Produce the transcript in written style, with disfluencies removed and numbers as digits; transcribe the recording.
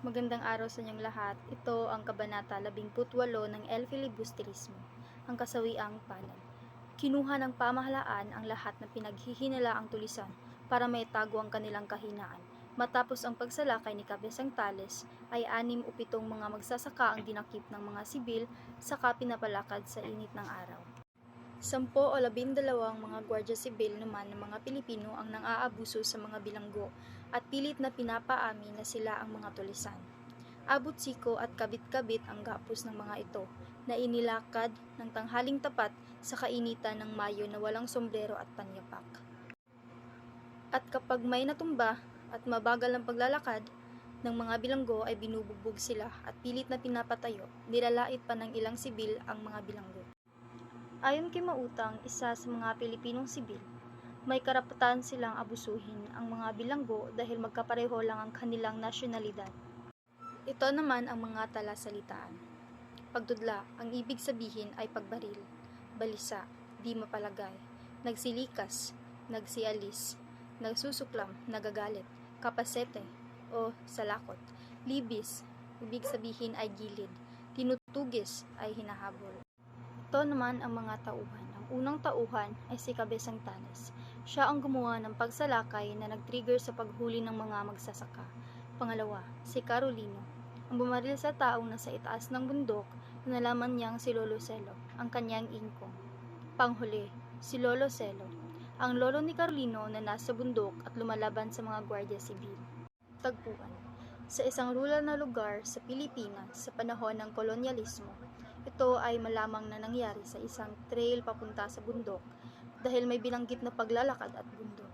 Magandang araw sa inyong lahat. Ito ang Kabanata 18 ng El Filibusterismo, ang kasawiang palad. Kinuha ng pamahalaan ang lahat ng pinaghihinalaang tulisan para maitago ang kanilang kahinaan. Matapos ang pagsalakay ni Cabezang Tales, ay 6 o 7 mga magsasaka ang dinakip ng mga sibil saka pinapalakad sa init ng araw. 10 o 12 mga gwardya sibil naman ng mga Pilipino ang nang-aabuso sa mga bilanggo at pilit na pinapaamin na sila ang mga tulisan. Abot-siko at kabit-kabit ang gapos ng mga ito na inilakad ng tanghaling tapat sa kainitan ng Mayo na walang sombrero at panyapak. At kapag may natumba at mabagal ang paglalakad ng mga bilanggo ay binubugbog sila at pilit na pinapatayo, nilalait pa ng ilang sibil ang mga bilanggo. Ayon kay Mautang, isa sa mga Pilipinong sibil, may karapatan silang abusuhin ang mga bilanggo dahil magkapareho lang ang kanilang nasyonalidad. Ito naman ang mga talasalitaan. Pagtudla, ang ibig sabihin ay pagbaril, balisa, di mapalagay, nagsilikas, nagsialis, nagsusuklam, nagagalit, kapasete o salakot, libis, ibig sabihin ay gilid, tinutugis ay hinahabol. Ito naman ang mga tauhan. Ang unang tauhan ay si Cabezang Tales. Siya ang gumawa ng pagsalakay na nag-trigger sa paghuli ng mga magsasaka. Pangalawa, si Carolino, ang bumaril sa taong nasa itaas ng bundok na nalaman niyang si Lolo Celo, ang kanyang ingkong. Panghuli, si Lolo Celo, ang lolo ni Carolino na nasa bundok at lumalaban sa mga gwardya sibil. Tagpuan. Sa isang rural na lugar sa Pilipinas sa panahon ng kolonyalismo, ito ay malamang na nangyari sa isang trail papunta sa bundok dahil may binanggit na paglalakad at bundok.